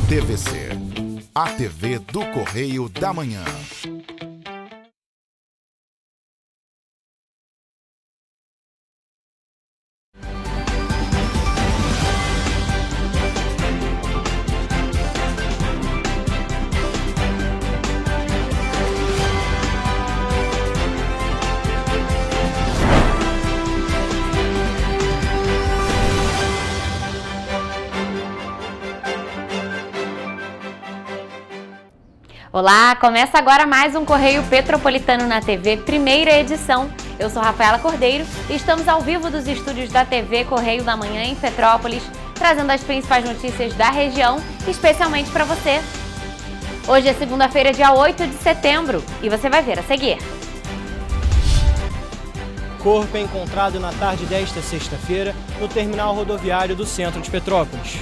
TVC, a TV do Correio da Manhã. Olá, começa agora mais um Correio Petropolitano na TV, primeira edição. Eu sou Rafaela Cordeiro e estamos ao vivo dos estúdios da TV Correio da Manhã em Petrópolis, trazendo as principais notícias da região, especialmente para você. Hoje é segunda-feira, dia 8 de setembro, e você vai ver a seguir. Corpo é encontrado na tarde desta sexta-feira no terminal rodoviário do centro de Petrópolis.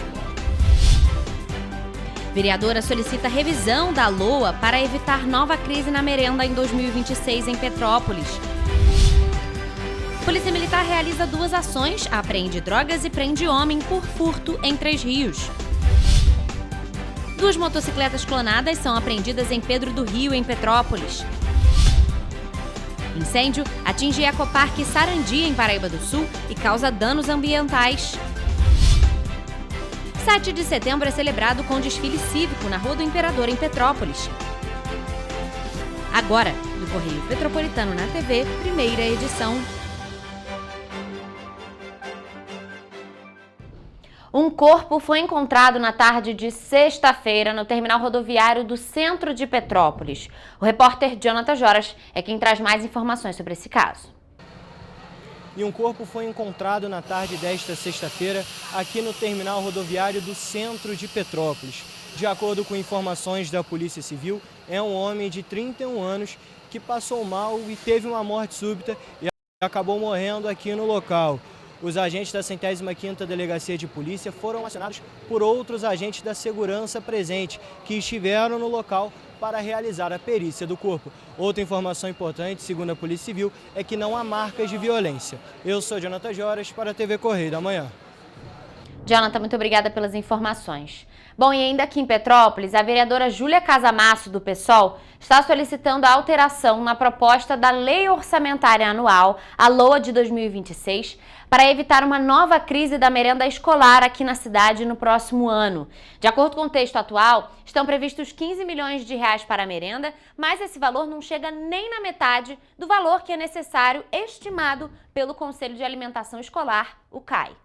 Vereadora solicita revisão da LOA para evitar nova crise na merenda em 2026 em Petrópolis. Polícia Militar realiza 2 ações, apreende drogas e prende homem por furto em 3 Rios. 2 motocicletas clonadas são apreendidas em Pedro do Rio, em Petrópolis. Incêndio atinge Ecoparque Sarandi, em Paraíba do Sul, e causa danos ambientais. 7 de setembro é celebrado com desfile cívico na Rua do Imperador, em Petrópolis. Agora, do Correio Petropolitano na TV, primeira edição. Um corpo foi encontrado na tarde de sexta-feira no terminal rodoviário do centro de Petrópolis. O repórter Jonathan Joras é quem traz mais informações sobre esse caso. E um corpo foi encontrado na tarde desta sexta-feira aqui no terminal rodoviário do centro de Petrópolis. De acordo com informações da Polícia Civil, é um homem de 31 anos que passou mal e teve uma morte súbita e acabou morrendo aqui no local. Os agentes da 105ª Delegacia de Polícia foram acionados por outros agentes da segurança presentes que estiveram no local para realizar a perícia do corpo. Outra informação importante, segundo a Polícia Civil, é que não há marcas de violência. Eu sou Jonathan Joras para a TV Correio da Manhã. Jonathan, muito obrigada pelas informações. Bom, e ainda aqui em Petrópolis, a vereadora Júlia Casamasso, do PSOL, está solicitando a alteração na proposta da Lei Orçamentária Anual, a LOA de 2026, para evitar uma nova crise da merenda escolar aqui na cidade no próximo ano. De acordo com o texto atual, estão previstos 15 milhões de reais para a merenda, mas esse valor não chega nem na metade do valor que é necessário, estimado pelo Conselho de Alimentação Escolar, o CAE.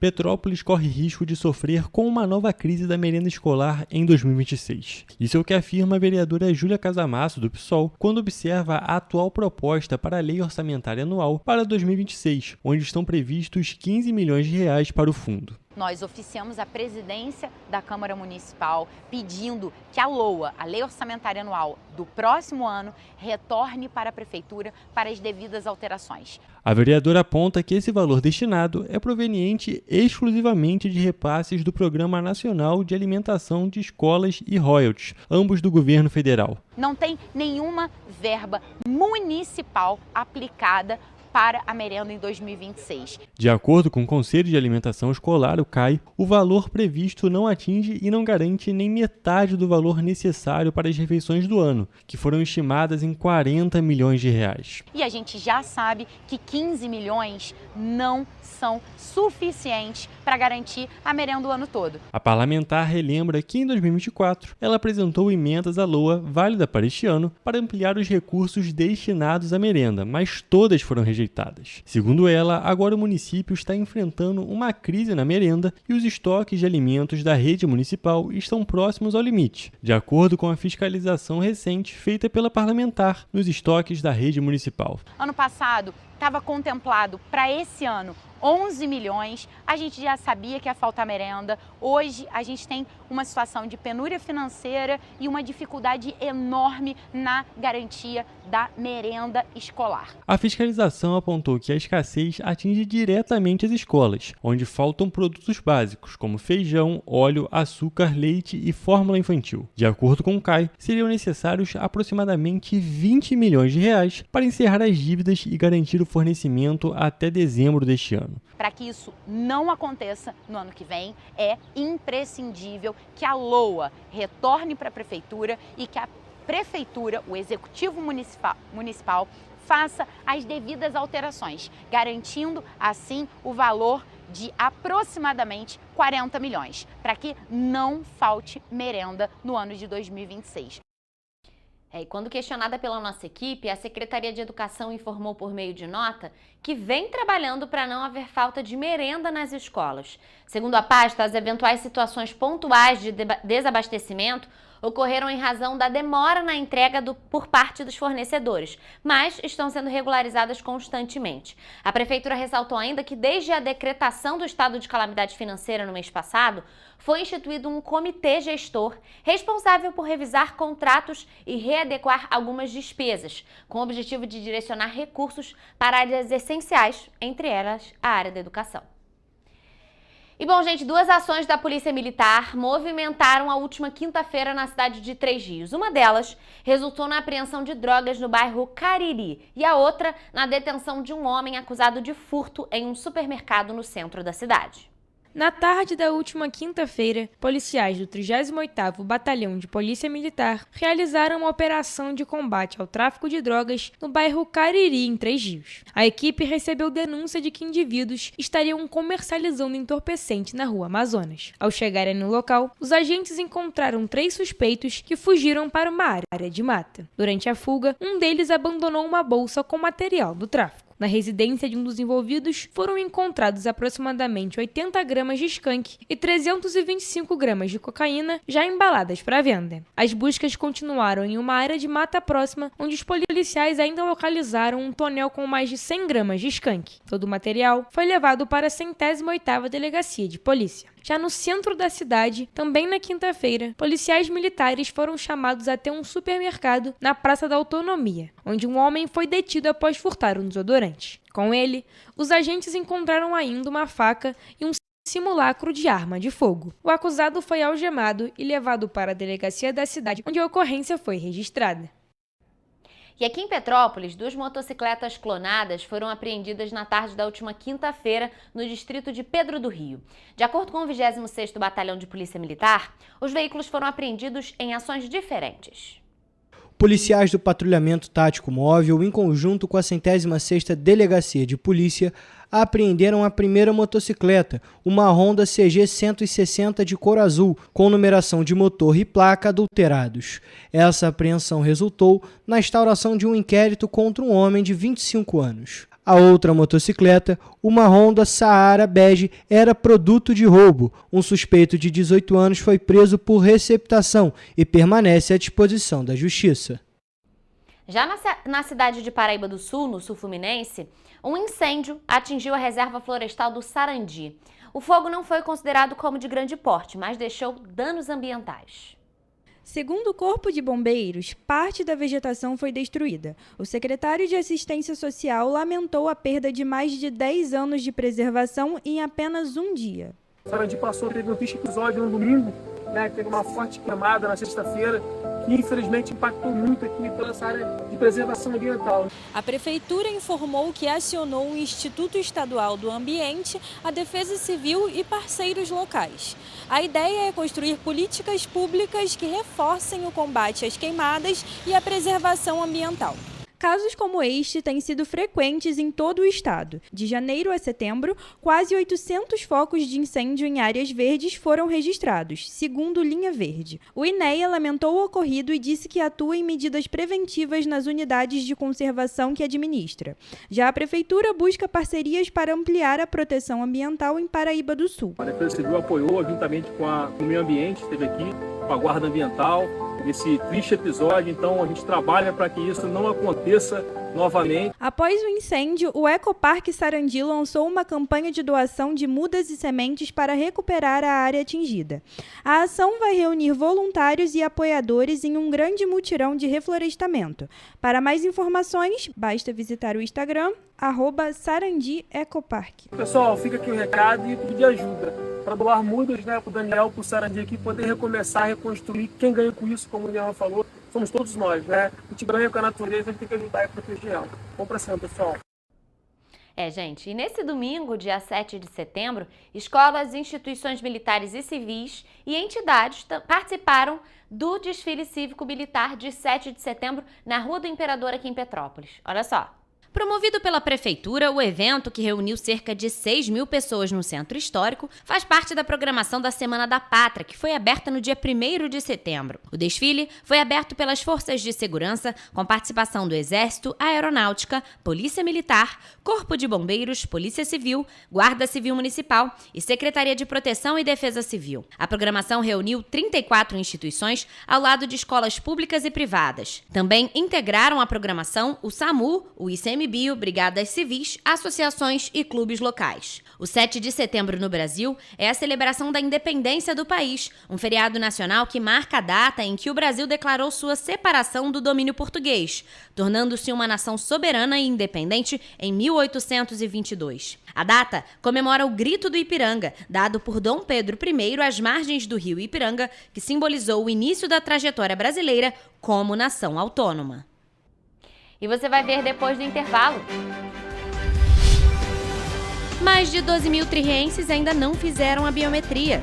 Petrópolis corre risco de sofrer com uma nova crise da merenda escolar em 2026. Isso é o que afirma a vereadora Júlia Casamasso, do PSOL, quando observa a atual proposta para a Lei Orçamentária Anual para 2026, onde estão previstos 15 milhões de reais para o fundo. Nós oficiamos a presidência da Câmara Municipal pedindo que a LOA, a Lei Orçamentária Anual do próximo ano, retorne para a Prefeitura para as devidas alterações. A vereadora aponta que esse valor destinado é proveniente exclusivamente de repasses do Programa Nacional de Alimentação de Escolas e Royalties, ambos do governo federal. Não tem nenhuma verba municipal aplicada para a merenda em 2026. De acordo com o Conselho de Alimentação Escolar, o CAE, o valor previsto não atinge e não garante nem metade do valor necessário para as refeições do ano, que foram estimadas em 40 milhões de reais. E a gente já sabe que 15 milhões não são suficientes para garantir a merenda o ano todo. A parlamentar relembra que em 2024 ela apresentou emendas à LOA válida para este ano para ampliar os recursos destinados à merenda, mas todas foram rejeitadas. Segundo ela, agora o município está enfrentando uma crise na merenda e os estoques de alimentos da rede municipal estão próximos ao limite, de acordo com a fiscalização recente feita pela parlamentar nos estoques da rede municipal. Ano passado estava contemplado para esse ano 11 milhões, a gente já sabia que ia faltar merenda. Hoje a gente tem uma situação de penúria financeira e uma dificuldade enorme na garantia da merenda escolar. A fiscalização apontou que a escassez atinge diretamente as escolas, onde faltam produtos básicos como feijão, óleo, açúcar, leite e fórmula infantil. De acordo com o CAE, seriam necessários aproximadamente 20 milhões de reais para encerrar as dívidas e garantir o fornecimento até dezembro deste ano. Para que isso não aconteça no ano que vem, é imprescindível que a LOA retorne para a Prefeitura e que a Prefeitura, o Executivo Municipal, faça as devidas alterações, garantindo assim o valor de aproximadamente 40 milhões, para que não falte merenda no ano de 2026. E quando questionada pela nossa equipe, a Secretaria de Educação informou por meio de nota que vem trabalhando para não haver falta de merenda nas escolas. Segundo a pasta, as eventuais situações pontuais de desabastecimento ocorreram em razão da demora na entrega por parte dos fornecedores, mas estão sendo regularizadas constantemente. A Prefeitura ressaltou ainda que desde a decretação do estado de calamidade financeira no mês passado, foi instituído um comitê gestor responsável por revisar contratos e readequar algumas despesas, com o objetivo de direcionar recursos para áreas essenciais, entre elas a área da educação. E bom, gente, duas ações da Polícia Militar movimentaram a última quinta-feira na cidade de Três Rios. Uma delas resultou na apreensão de drogas no bairro Cariri e a outra na detenção de um homem acusado de furto em um supermercado no centro da cidade. Na tarde da última quinta-feira, policiais do 38º Batalhão de Polícia Militar realizaram uma operação de combate ao tráfico de drogas no bairro Cariri, em Três Rios. A equipe recebeu denúncia de que indivíduos estariam comercializando entorpecente na rua Amazonas. Ao chegarem no local, os agentes encontraram 3 suspeitos que fugiram para uma área de mata. Durante a fuga, um deles abandonou uma bolsa com material do tráfico. Na residência de um dos envolvidos, foram encontrados aproximadamente 80 gramas de skunk e 325 gramas de cocaína já embaladas para venda. As buscas continuaram em uma área de mata próxima, onde os policiais ainda localizaram um tonel com mais de 100 gramas de skunk. Todo o material foi levado para a 108ª Delegacia de Polícia. Já no centro da cidade, também na quinta-feira, policiais militares foram chamados até um supermercado na Praça da Autonomia, onde um homem foi detido após furtar um desodorante. Com ele, os agentes encontraram ainda uma faca e um simulacro de arma de fogo. O acusado foi algemado e levado para a delegacia da cidade, onde a ocorrência foi registrada. E aqui em Petrópolis, 2 motocicletas clonadas foram apreendidas na tarde da última quinta-feira no distrito de Pedro do Rio. De acordo com o 26º Batalhão de Polícia Militar, os veículos foram apreendidos em ações diferentes. Policiais do Patrulhamento Tático Móvel, em conjunto com a 106ª Delegacia de Polícia, apreenderam a primeira motocicleta, uma Honda CG 160 de cor azul, com numeração de motor e placa adulterados. Essa apreensão resultou na instauração de um inquérito contra um homem de 25 anos. A outra motocicleta, uma Honda Saara bege, era produto de roubo. Um suspeito de 18 anos foi preso por receptação e permanece à disposição da Justiça. Já na cidade de Paraíba do Sul, no sul fluminense, um incêndio atingiu a reserva florestal do Sarandi. O fogo não foi considerado como de grande porte, mas deixou danos ambientais. Segundo o Corpo de Bombeiros, parte da vegetação foi destruída. O secretário de Assistência Social lamentou a perda de mais de 10 anos de preservação em apenas um dia. O Sarandi teve um triste episódio no domingo, teve uma forte queimada na sexta-feira, que infelizmente impactou muito aqui toda essa área de preservação ambiental. A Prefeitura informou que acionou o Instituto Estadual do Ambiente, a Defesa Civil e parceiros locais. A ideia é construir políticas públicas que reforcem o combate às queimadas e a preservação ambiental. Casos como este têm sido frequentes em todo o estado. De janeiro a setembro, quase 800 focos de incêndio em áreas verdes foram registrados, segundo Linha Verde. O INEA lamentou o ocorrido e disse que atua em medidas preventivas nas unidades de conservação que administra. Já a Prefeitura busca parcerias para ampliar a proteção ambiental em Paraíba do Sul. A Defesa Civil apoiou juntamente com o meio ambiente, esteve aqui, com a Guarda Ambiental, esse triste episódio, então a gente trabalha para que isso não aconteça novamente. Após o incêndio, o Ecoparque Sarandi lançou uma campanha de doação de mudas e sementes para recuperar a área atingida. A ação vai reunir voluntários e apoiadores em um grande mutirão de reflorestamento. Para mais informações, basta visitar o Instagram, @SarandiEcoparque. Pessoal, fica aqui o recado e pedir ajuda para doar mudas, para o Daniel, para o Sarandi aqui poder recomeçar, reconstruir. Quem ganha com isso, como o Daniel falou, somos todos nós, A gente ganha com a natureza, a gente tem que ajudar e proteger ela. Vamos para cima, pessoal. Gente, e nesse domingo, dia 7 de setembro, escolas, instituições militares e civis e entidades participaram do desfile cívico-militar de 7 de setembro na Rua do Imperador aqui em Petrópolis. Olha só. Promovido pela Prefeitura, o evento, que reuniu cerca de 6.000 pessoas no Centro Histórico, faz parte da programação da Semana da Pátria, que foi aberta no dia 1º de setembro. O desfile foi aberto pelas Forças de Segurança, com participação do Exército, Aeronáutica, Polícia Militar, Corpo de Bombeiros, Polícia Civil, Guarda Civil Municipal e Secretaria de Proteção e Defesa Civil. A programação reuniu 34 instituições ao lado de escolas públicas e privadas. Também integraram a programação o SAMU, o ICMBio, brigadas civis, associações e clubes locais. O 7 de setembro no Brasil é a celebração da independência do país, um feriado nacional que marca a data em que o Brasil declarou sua separação do domínio português, tornando-se uma nação soberana e independente em 1822. A data comemora o Grito do Ipiranga, dado por Dom Pedro I às margens do rio Ipiranga, que simbolizou o início da trajetória brasileira como nação autônoma. E você vai ver depois do intervalo. Mais de 12 mil tririenses ainda não fizeram a biometria.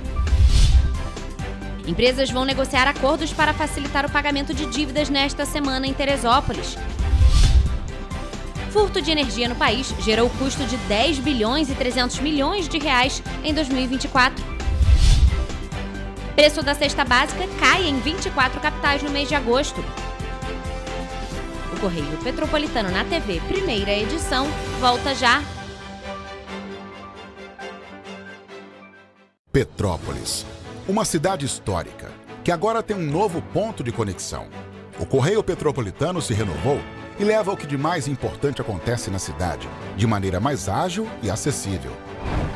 Empresas vão negociar acordos para facilitar o pagamento de dívidas nesta semana em Teresópolis. Furto de energia no país gerou custo de 10 bilhões e 300 milhões de reais em 2024. Preço da cesta básica cai em 24 capitais no mês de agosto. O Correio Petropolitano na TV, primeira edição, volta já. Petrópolis, uma cidade histórica, que agora tem um novo ponto de conexão. O Correio Petropolitano se renovou e leva o que de mais importante acontece na cidade, de maneira mais ágil e acessível.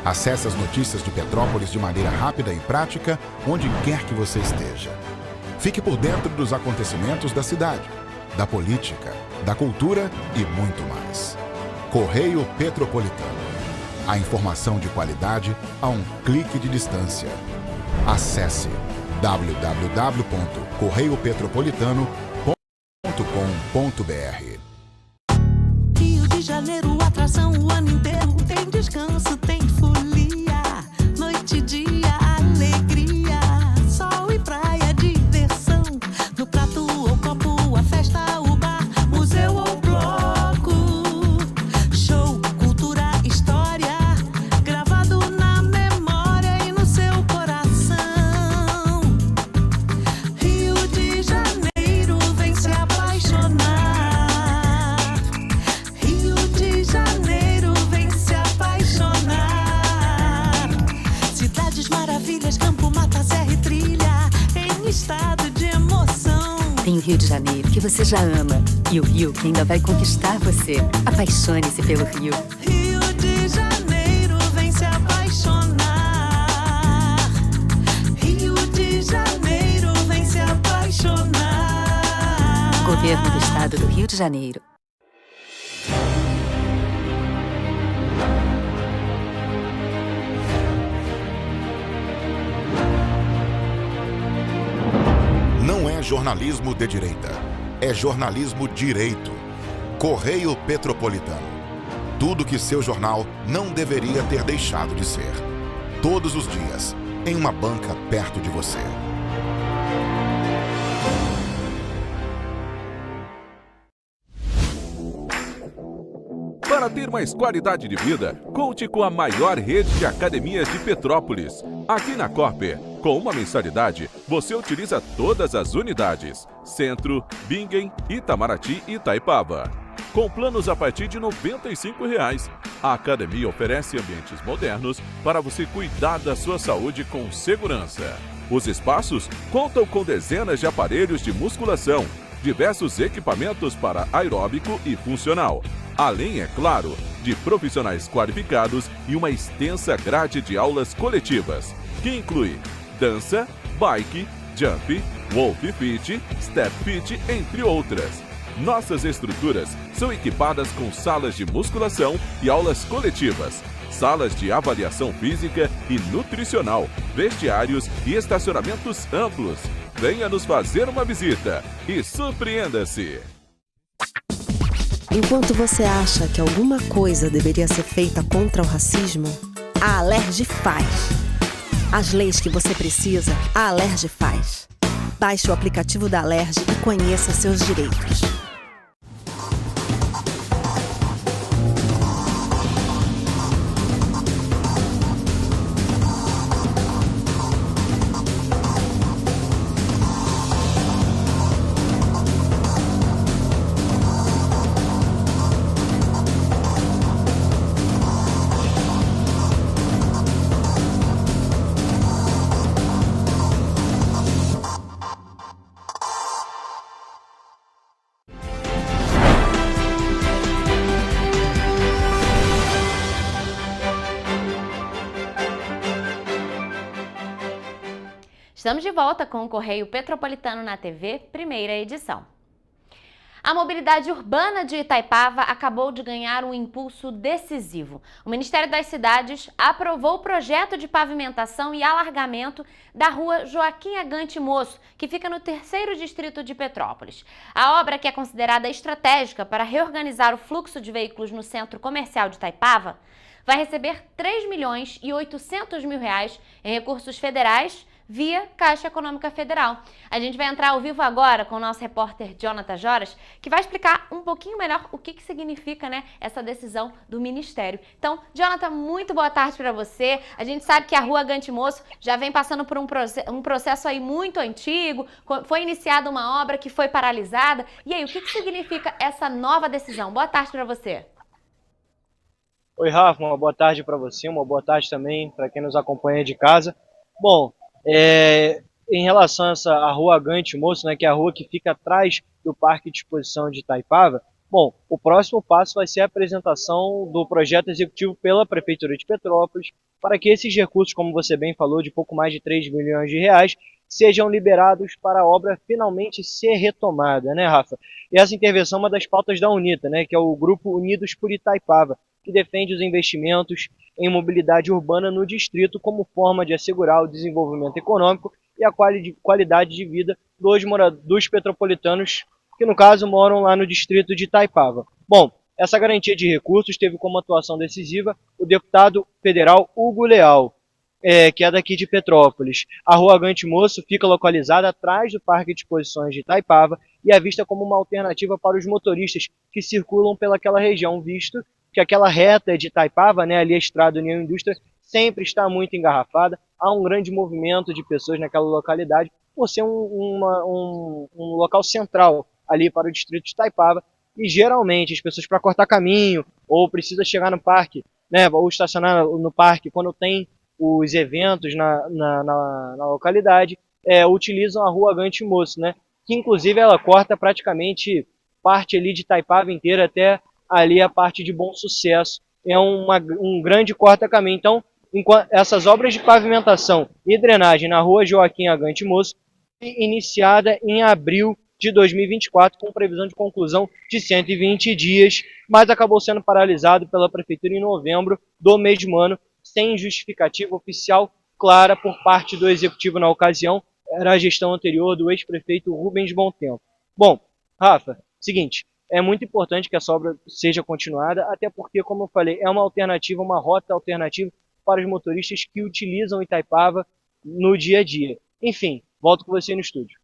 Acesse as notícias de Petrópolis de maneira rápida e prática, onde quer que você esteja. Fique por dentro dos acontecimentos da cidade, da política, da cultura e muito mais. Correio Petropolitano. A informação de qualidade a um clique de distância. Acesse www.correiopetropolitano.com.br. Rio de Janeiro, atração o ano inteiro. Tem descanso, tem folia. Noite e dia, alegria. Sol e praia, diversão. No prato ou copo, a festa, o bar, museu ou bloco. Show, cultura, história. Gravado na memória e no seu coração. Rio de Janeiro, vem se apaixonar. Rio de Janeiro, vem se apaixonar. Cidades maravilhas, campo, mata, serra e trilha. Em estado de emoção. Tem o Rio de Janeiro, que você já ama. E o Rio, que ainda vai conquistar você. Apaixone-se pelo Rio. Rio de Janeiro, vem se apaixonar. Rio de Janeiro, vem se apaixonar. Governo do Estado do Rio de Janeiro. Não é jornalismo de direita, é jornalismo direito. Correio Petropolitano. Tudo que seu jornal não deveria ter deixado de ser. Todos os dias, em uma banca perto de você. Para ter mais qualidade de vida, conte com a maior rede de academias de Petrópolis. Aqui na Corper, com uma mensalidade, você utiliza todas as unidades: Centro, Bingen, Itamaraty e Itaipava. Com planos a partir de R$ 95,00. A academia oferece ambientes modernos para você cuidar da sua saúde com segurança. Os espaços contam com dezenas de aparelhos de musculação, diversos equipamentos para aeróbico e funcional, além, é claro, de profissionais qualificados e uma extensa grade de aulas coletivas, que inclui dança, bike, jump, wolf fit, step fit, entre outras. Nossas estruturas são equipadas com salas de musculação e aulas coletivas, salas de avaliação física e nutricional, vestiários e estacionamentos amplos. Venha nos fazer uma visita e surpreenda-se! Enquanto você acha que alguma coisa deveria ser feita contra o racismo, a Alerj faz. As leis que você precisa, a Alerj faz. Baixe o aplicativo da Alerj e conheça seus direitos. Estamos de volta com o Correio Petropolitano na TV, primeira edição. A mobilidade urbana de Itaipava acabou de ganhar um impulso decisivo. O Ministério das Cidades aprovou o projeto de pavimentação e alargamento da rua Joaquim Agante Moço, que fica no 3º distrito de Petrópolis. A obra, que é considerada estratégica para reorganizar o fluxo de veículos no centro comercial de Itaipava, vai receber R$ 3.800.000 em recursos federais via Caixa Econômica Federal. A gente vai entrar ao vivo agora com o nosso repórter Jonathan Joras, que vai explicar um pouquinho melhor o que significa, essa decisão do Ministério. Então, Jonathan, muito boa tarde para você. A gente sabe que a Rua Agante Moço já vem passando por um processo aí muito antigo, foi iniciada uma obra que foi paralisada. E aí, o que significa essa nova decisão? Boa tarde para você. Oi, Rafa, uma boa tarde para você, uma boa tarde também para quem nos acompanha de casa. Bom, em relação a Rua Agante Moço, que é a rua que fica atrás do Parque de Exposição de Itaipava, bom, o próximo passo vai ser a apresentação do projeto executivo pela Prefeitura de Petrópolis para que esses recursos, como você bem falou, de pouco mais de R$ 3 milhões, sejam liberados para a obra finalmente ser retomada, Rafa? E essa intervenção é uma das pautas da UNITA, que é o Grupo Unidos por Itaipava, que defende os investimentos em mobilidade urbana no distrito como forma de assegurar o desenvolvimento econômico e a qualidade de vida dos petropolitanos, que no caso moram lá no distrito de Itaipava. Bom, essa garantia de recursos teve como atuação decisiva o deputado federal Hugo Leal, que é daqui de Petrópolis. A Rua Agante Moço fica localizada atrás do Parque de Exposições de Itaipava e é vista como uma alternativa para os motoristas que circulam pelaquela região, visto que aquela reta de Itaipava, ali a Estrada União Indústria, sempre está muito engarrafada. Há um grande movimento de pessoas naquela localidade, por ser um local central ali para o distrito de Itaipava. E geralmente as pessoas, para cortar caminho, ou precisa chegar no parque, ou estacionar no parque quando tem os eventos na localidade, utilizam a Rua Agante Moço, que inclusive ela corta praticamente parte ali de Itaipava inteira até ali a parte de Bom Sucesso. É um grande corta-caminho. Então, essas obras de pavimentação e drenagem na Rua Joaquim Agante Moço foi iniciada em abril de 2024, com previsão de conclusão de 120 dias, mas acabou sendo paralisado pela Prefeitura em novembro do mesmo ano, sem justificativa oficial clara por parte do Executivo na ocasião. Era a gestão anterior do ex-prefeito Rubens Bom Tempo. Bom, Rafa, seguinte, é muito importante que essa obra seja continuada, até porque, como eu falei, é uma alternativa, uma rota alternativa para os motoristas que utilizam Itaipava no dia a dia. Enfim, volto com você no estúdio.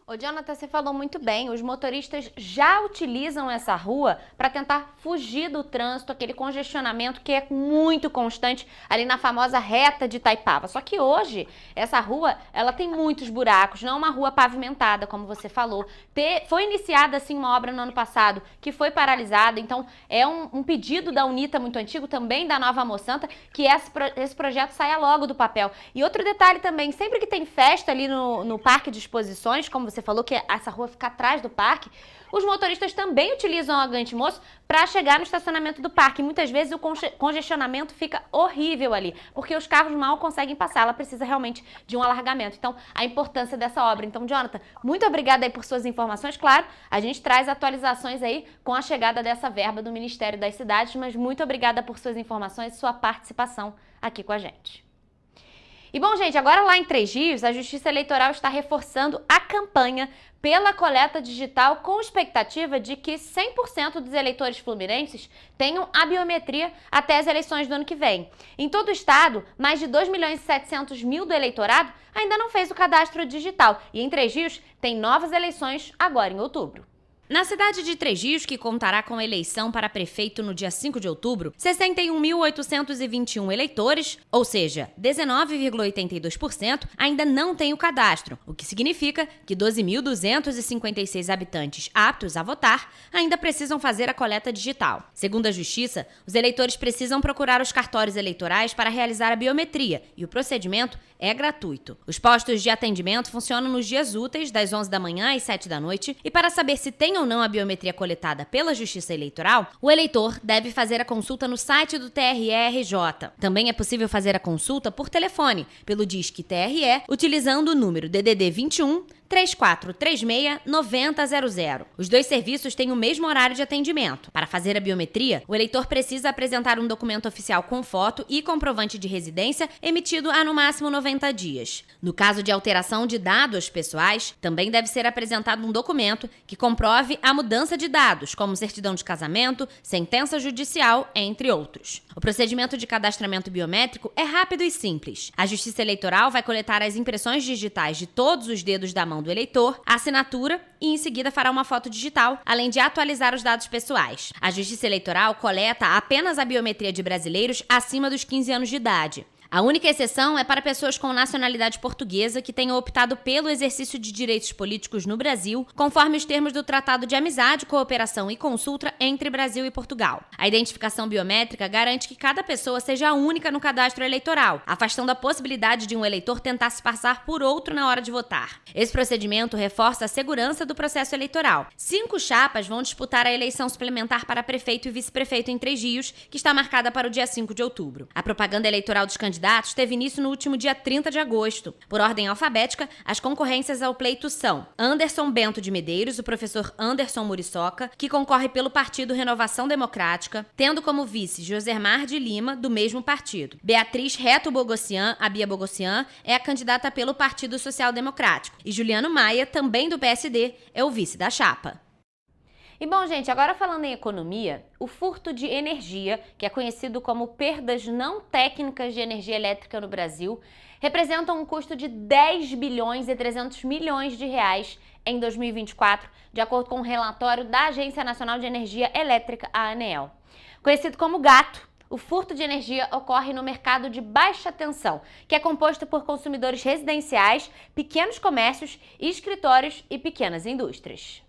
Ô, Jonathan, você falou muito bem, os motoristas já utilizam essa rua para tentar fugir do trânsito, aquele congestionamento que é muito constante ali na famosa reta de Itaipava. Só que hoje, essa rua, ela tem muitos buracos, não é uma rua pavimentada, como você falou. Foi iniciada, assim, uma obra no ano passado que foi paralisada, então é um pedido da UNITA muito antigo, também da Nova Moçanta, que esse projeto saia logo do papel. E outro detalhe também, sempre que tem festa ali no Parque de Exposições, como você falou que essa rua fica atrás do parque, os motoristas também utilizam a Agante Moço para chegar no estacionamento do parque. Muitas vezes o congestionamento fica horrível ali, porque os carros mal conseguem passar. Ela precisa realmente de um alargamento. Então, a importância dessa obra. Então, Jonathan, muito obrigada aí por suas informações. Claro, a gente traz atualizações aí com a chegada dessa verba do Ministério das Cidades, mas muito obrigada por suas informações e sua participação aqui com a gente. E bom, gente, agora lá em Três Rios, a Justiça Eleitoral está reforçando a campanha pela coleta digital com expectativa de que 100% dos eleitores fluminenses tenham a biometria até as eleições do ano que vem. Em todo o estado, mais de 2.700.000 do eleitorado ainda não fez o cadastro digital e em Três Rios tem novas eleições agora em outubro. Na cidade de Três Rios, que contará com a eleição para prefeito no dia 5 de outubro, 61.821 eleitores, ou seja, 19,82%, ainda não têm o cadastro, o que significa que 12.256 habitantes aptos a votar ainda precisam fazer a coleta digital. Segundo a Justiça, os eleitores precisam procurar os cartórios eleitorais para realizar a biometria e o procedimento é gratuito. Os postos de atendimento funcionam nos dias úteis, das 11 da manhã às 7 da noite, e para saber se tem ou não a biometria coletada pela Justiça Eleitoral, o eleitor deve fazer a consulta no site do TRE-RJ. Também é possível fazer a consulta por telefone, pelo Disque TRE, utilizando o número DDD 21 3436-9000. Os dois serviços têm o mesmo horário de atendimento. Para fazer a biometria, o eleitor precisa apresentar um documento oficial com foto e comprovante de residência emitido há no máximo 90 dias. No caso de alteração de dados pessoais, também deve ser apresentado um documento que comprove a mudança de dados, como certidão de casamento, sentença judicial, entre outros. O procedimento de cadastramento biométrico é rápido e simples. A Justiça Eleitoral vai coletar as impressões digitais de todos os dedos da mão do eleitor, a assinatura e em seguida fará uma foto digital, além de atualizar os dados pessoais. A Justiça Eleitoral coleta apenas a biometria de brasileiros acima dos 15 anos de idade. A única exceção é para pessoas com nacionalidade portuguesa que tenham optado pelo exercício de direitos políticos no Brasil, conforme os termos do Tratado de Amizade, Cooperação e Consulta entre Brasil e Portugal. A identificação biométrica garante que cada pessoa seja única no cadastro eleitoral, afastando a possibilidade de um eleitor tentar se passar por outro na hora de votar. Esse procedimento reforça a segurança do processo eleitoral. 5 chapas vão disputar a eleição suplementar para prefeito e vice-prefeito em Três Rios, que está marcada para o dia 5 de outubro. A propaganda eleitoral dos candidatos teve início no último dia 30 de agosto. Por ordem alfabética, as concorrências ao pleito são Anderson Bento de Medeiros, o professor Anderson Muriçoca, que concorre pelo partido Renovação Democrática, tendo como vice Josemar de Lima, do mesmo partido. Beatriz Reto Bogossian, a Bia Bogossian, é a candidata pelo Partido Social Democrático. E Juliano Maia, também do PSD, é o vice da chapa. E bom, gente, agora falando em economia, o furto de energia, que é conhecido como perdas não técnicas de energia elétrica no Brasil, representa um custo de 10 bilhões e 300 milhões de reais em 2024, de acordo com um relatório da Agência Nacional de Energia Elétrica, a ANEEL. Conhecido como GATO, o furto de energia ocorre no mercado de baixa tensão, que é composto por consumidores residenciais, pequenos comércios, escritórios e pequenas indústrias.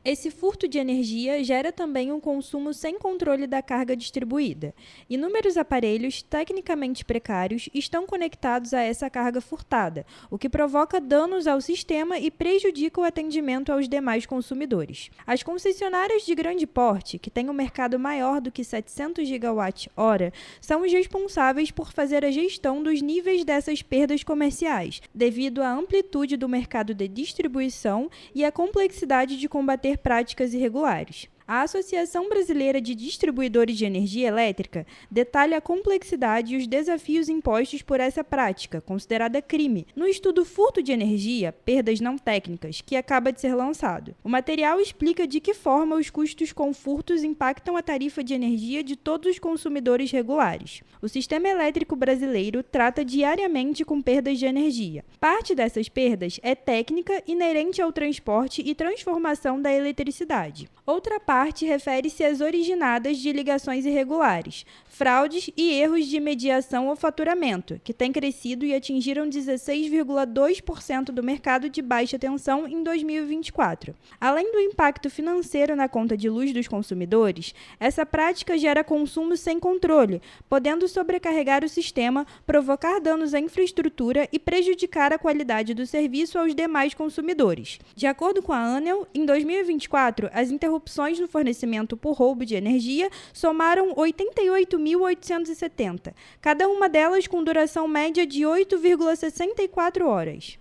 Esse furto de energia gera também um consumo sem controle da carga distribuída. Inúmeros aparelhos tecnicamente precários estão conectados a essa carga furtada, o que provoca danos ao sistema e prejudica o atendimento aos demais consumidores. As concessionárias de grande porte, que têm um mercado maior do que 700 gigawatt-hora, são os responsáveis por fazer a gestão dos níveis dessas perdas comerciais, devido à amplitude do mercado de distribuição e à complexidade de combater práticas irregulares. A Associação Brasileira de Distribuidores de Energia Elétrica detalha a complexidade e os desafios impostos por essa prática, considerada crime, no estudo Furto de Energia, Perdas Não Técnicas, que acaba de ser lançado. O material explica de que forma os custos com furtos impactam a tarifa de energia de todos os consumidores regulares. O sistema elétrico brasileiro trata diariamente com perdas de energia. Parte dessas perdas é técnica, inerente ao transporte e transformação da eletricidade. Outra parte refere-se às originadas de ligações irregulares, fraudes e erros de mediação ou faturamento, que têm crescido e atingiram 16,2% do mercado de baixa tensão em 2024. Além do impacto financeiro na conta de luz dos consumidores, essa prática gera consumo sem controle, podendo sobrecarregar o sistema, provocar danos à infraestrutura e prejudicar a qualidade do serviço aos demais consumidores. De acordo com a ANEEL, em 2024, as interrupções no fornecimento por roubo de energia somaram 88.870, cada uma delas com duração média de 8,64 horas.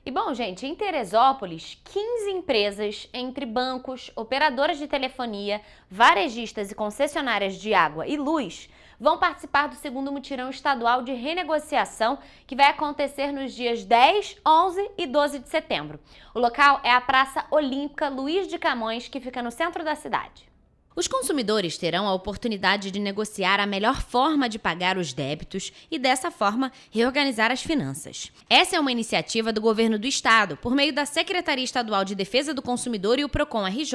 E bom, gente, em Teresópolis, 15 empresas, entre bancos, operadoras de telefonia, varejistas e concessionárias de água e luz, vão participar do segundo mutirão estadual de renegociação, que vai acontecer nos dias 10, 11 e 12 de setembro. O local é a Praça Olímpica Luiz de Camões, que fica no centro da cidade. Os consumidores terão a oportunidade de negociar a melhor forma de pagar os débitos e, dessa forma, reorganizar as finanças. Essa é uma iniciativa do Governo do Estado, por meio da Secretaria Estadual de Defesa do Consumidor e o Procon RJ,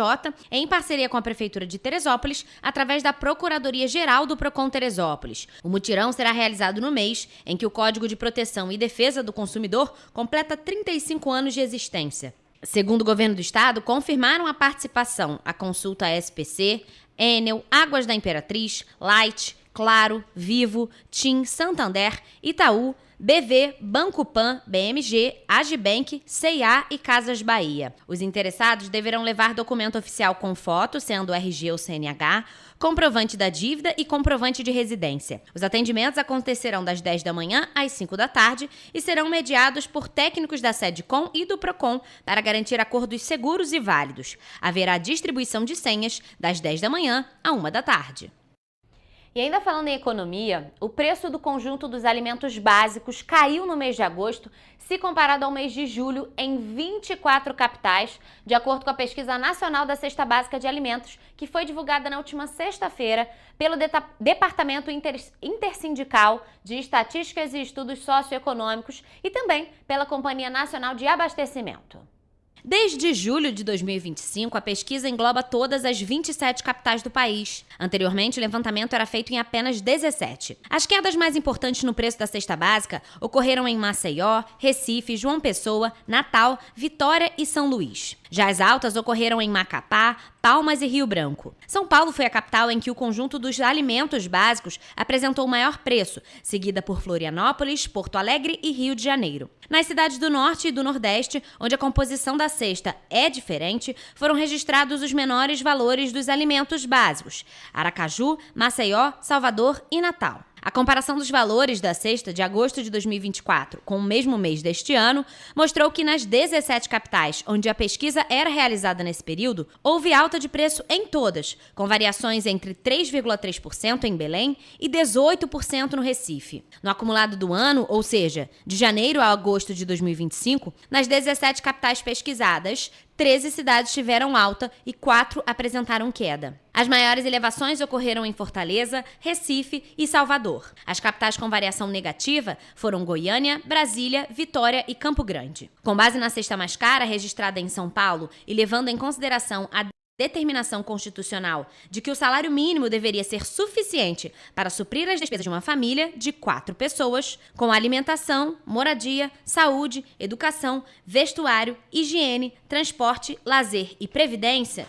em parceria com a Prefeitura de Teresópolis, através da Procuradoria-Geral do Procon Teresópolis. O mutirão será realizado no mês em que o Código de Proteção e Defesa do Consumidor completa 35 anos de existência. Segundo o Governo do Estado, confirmaram a participação a Consulta SPC, Enel, Águas da Imperatriz, Light, Claro, Vivo, TIM, Santander, Itaú, BV, Banco Pan, BMG, Agibank, C&A e Casas Bahia. Os interessados deverão levar documento oficial com foto, sendo RG ou CNH, comprovante da dívida e comprovante de residência. Os atendimentos acontecerão das 10 da manhã às 5 da tarde e serão mediados por técnicos da SEDCOM e do PROCON para garantir acordos seguros e válidos. Haverá distribuição de senhas das 10 da manhã à 1 da tarde. E ainda falando em economia, o preço do conjunto dos alimentos básicos caiu no mês de agosto, se comparado ao mês de julho, em 24 capitais, de acordo com a Pesquisa Nacional da Cesta Básica de Alimentos, que foi divulgada na última sexta-feira pelo Departamento Intersindical de Estatísticas e Estudos Socioeconômicos e também pela Companhia Nacional de Abastecimento. Desde julho de 2025, a pesquisa engloba todas as 27 capitais do país. Anteriormente, o levantamento era feito em apenas 17. As quedas mais importantes no preço da cesta básica ocorreram em Maceió, Recife, João Pessoa, Natal, Vitória e São Luís. Já as altas ocorreram em Macapá, Palmas e Rio Branco. São Paulo foi a capital em que o conjunto dos alimentos básicos apresentou o maior preço, seguida por Florianópolis, Porto Alegre e Rio de Janeiro. Nas cidades do Norte e do Nordeste, onde a composição da cesta é diferente, foram registrados os menores valores dos alimentos básicos: Aracaju, Maceió, Salvador e Natal. A comparação dos valores da cesta de agosto de 2024 com o mesmo mês deste ano mostrou que nas 17 capitais onde a pesquisa era realizada nesse período, houve alta de preço em todas, com variações entre 3,3% em Belém e 18% no Recife. No acumulado do ano, ou seja, de janeiro a agosto de 2025, nas 17 capitais pesquisadas, 13 cidades tiveram alta e 4 apresentaram queda. As maiores elevações ocorreram em Fortaleza, Recife e Salvador. As capitais com variação negativa foram Goiânia, Brasília, Vitória e Campo Grande. Com base na cesta mais cara registrada em São Paulo e levando em consideração a determinação constitucional de que o salário mínimo deveria ser suficiente para suprir as despesas de uma família de 4 pessoas, com alimentação, moradia, saúde, educação, vestuário, higiene, transporte, lazer e previdência,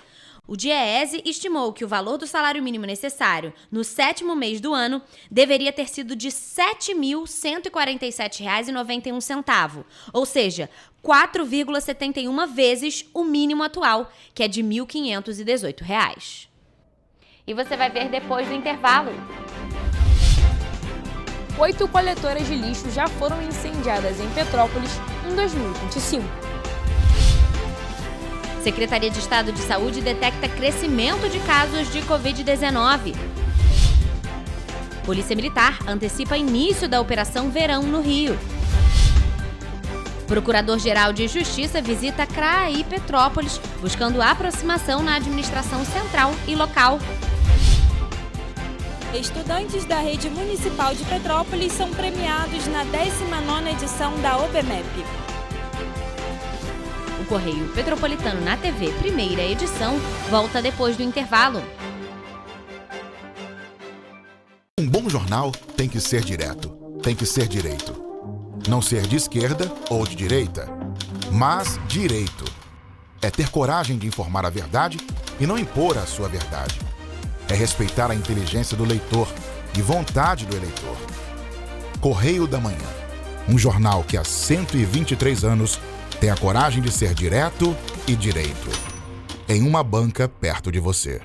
o DIEESE estimou que o valor do salário mínimo necessário no 7º mês do ano deveria ter sido de R$ 7.147,91, ou seja, 4,71 vezes o mínimo atual, que é de R$ 1.518. E você vai ver depois do intervalo. 8 coletoras de lixo já foram incendiadas em Petrópolis em 2025. Secretaria de Estado de Saúde detecta crescimento de casos de Covid-19. Polícia Militar antecipa início da Operação Verão no Rio. Procurador-Geral de Justiça visita CRAA e Petrópolis, buscando aproximação na administração central e local. Estudantes da Rede Municipal de Petrópolis são premiados na 19ª edição da OBMEP. O Correio Petropolitano na TV, primeira edição, volta depois do intervalo. Um bom jornal tem que ser direto, tem que ser direito. Não ser de esquerda ou de direita, mas direito. É ter coragem de informar a verdade e não impor a sua verdade. É respeitar a inteligência do leitor e vontade do eleitor. Correio da Manhã, um jornal que há 123 anos tem a coragem de ser direto e direito. Em uma banca perto de você.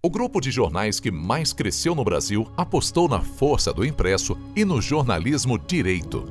O grupo de jornais que mais cresceu no Brasil apostou na força do impresso e no jornalismo direito.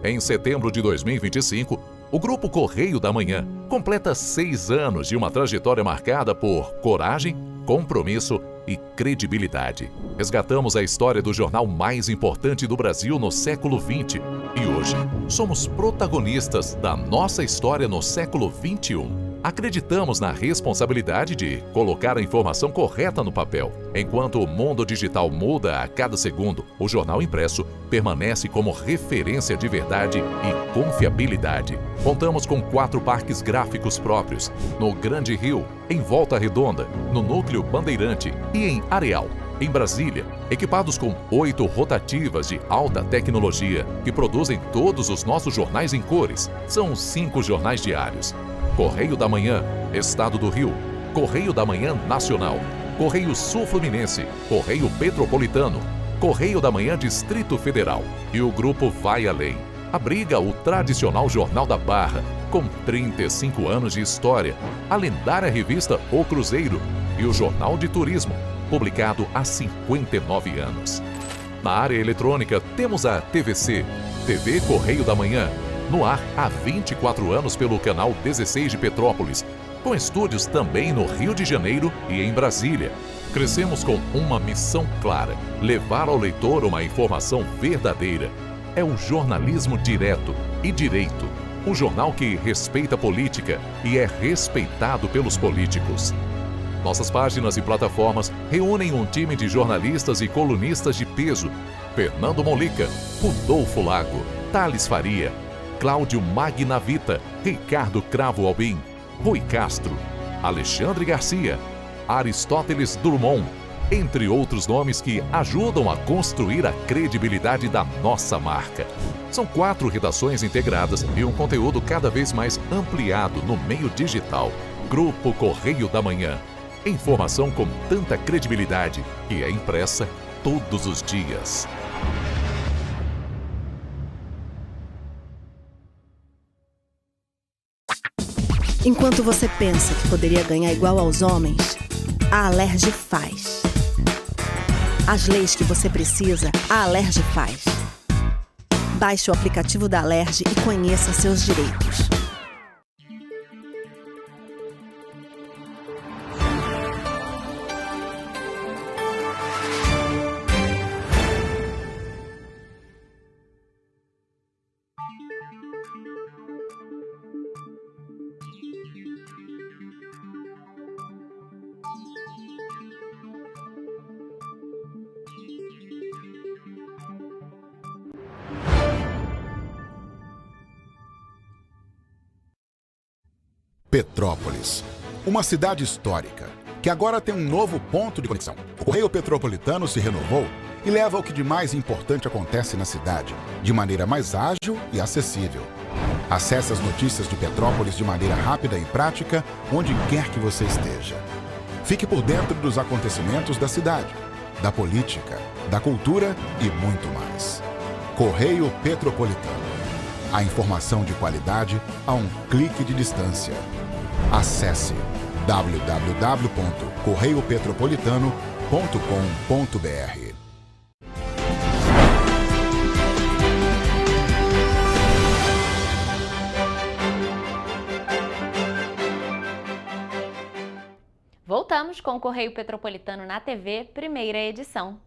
Em setembro de 2025, O Grupo Correio da Manhã completa 6 anos de uma trajetória marcada por coragem, compromisso e credibilidade. Resgatamos a história do jornal mais importante do Brasil no século XX e hoje somos protagonistas da nossa história no século XXI. Acreditamos na responsabilidade de colocar a informação correta no papel. Enquanto o mundo digital muda a cada segundo, o jornal impresso permanece como referência de verdade e confiabilidade. Contamos com 4 parques gráficos próprios, no Grande Rio, em Volta Redonda, no Núcleo Bandeirante e em Areal, em Brasília, equipados com 8 rotativas de alta tecnologia que produzem todos os nossos jornais em cores. São 5 jornais diários. Correio da Manhã, Estado do Rio, Correio da Manhã Nacional, Correio Sul-Fluminense, Correio Petropolitano, Correio da Manhã Distrito Federal. E o grupo vai além. Abriga o tradicional Jornal da Barra, com 35 anos de história, a lendária revista O Cruzeiro e o Jornal de Turismo, publicado há 59 anos. Na área eletrônica, temos a TVC, TV Correio da Manhã, no ar há 24 anos pelo canal 16 de Petrópolis, com estúdios também no Rio de Janeiro e em Brasília. Crescemos com uma missão clara: levar ao leitor uma informação verdadeira. É o jornalismo direto e direito, um jornal que respeita a política e é respeitado pelos políticos. Nossas páginas e plataformas reúnem um time de jornalistas e colunistas de peso: Fernando Molica, Rodolfo Lago, Thales Faria, Cláudio Magnavita, Ricardo Cravo Albim, Rui Castro, Alexandre Garcia, Aristóteles Drummond, entre outros nomes que ajudam a construir a credibilidade da nossa marca. São 4 redações integradas e um conteúdo cada vez mais ampliado no meio digital. Grupo Correio da Manhã. Informação com tanta credibilidade que é impressa todos os dias. Enquanto você pensa que poderia ganhar igual aos homens, a Alerj faz. As leis que você precisa, a Alerj faz. Baixe o aplicativo da Alerj e conheça seus direitos. Petrópolis, uma cidade histórica, que agora tem um novo ponto de conexão. O Correio Petropolitano se renovou e leva o que de mais importante acontece na cidade, de maneira mais ágil e acessível. Acesse as notícias de Petrópolis de maneira rápida e prática, onde quer que você esteja. Fique por dentro dos acontecimentos da cidade, da política, da cultura e muito mais. Correio Petropolitano. A informação de qualidade a um clique de distância. Acesse www.correiopetropolitano.com.br. Voltamos com o Correio Petropolitano na TV, primeira edição.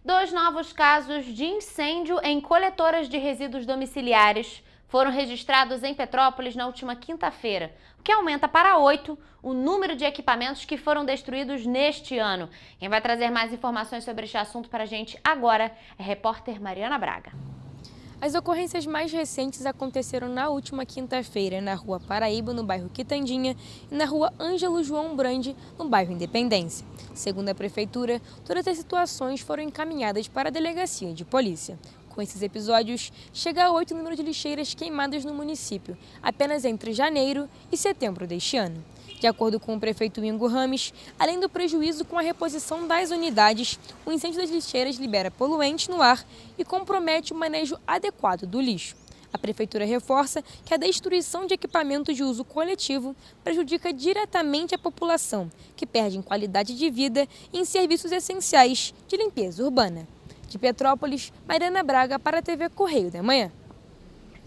2 novos casos de incêndio em coletoras de resíduos domiciliares foram registrados em Petrópolis na última quinta-feira, o que aumenta para 8 o número de equipamentos que foram destruídos neste ano. Quem vai trazer mais informações sobre este assunto para a gente agora é a repórter Mariana Braga. As ocorrências mais recentes aconteceram na última quinta-feira na Rua Paraíba, no bairro Quitandinha, e na Rua Ângelo João Brandi, no bairro Independência. Segundo a Prefeitura, todas as situações foram encaminhadas para a Delegacia de Polícia. Com esses episódios, chega a 8 o número de lixeiras queimadas no município, apenas entre janeiro e setembro deste ano. De acordo com o prefeito Ingo Rames, além do prejuízo com a reposição das unidades, o incêndio das lixeiras libera poluentes no ar e compromete o manejo adequado do lixo. A prefeitura reforça que a destruição de equipamentos de uso coletivo prejudica diretamente a população, que perde em qualidade de vida e em serviços essenciais de limpeza urbana. De Petrópolis, Mariana Braga para a TV Correio da Manhã.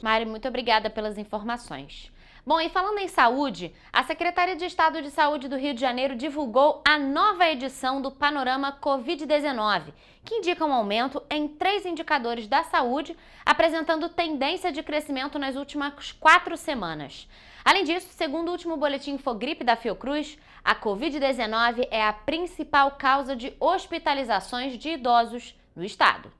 Mari, muito obrigada pelas informações. Bom, e falando em saúde, a Secretaria de Estado de Saúde do Rio de Janeiro divulgou a nova edição do Panorama Covid-19, que indica um aumento em 3 indicadores da saúde, apresentando tendência de crescimento nas últimas 4 semanas. Além disso, segundo o último boletim Infogripe da Fiocruz, a Covid-19 é a principal causa de hospitalizações de idosos no estado.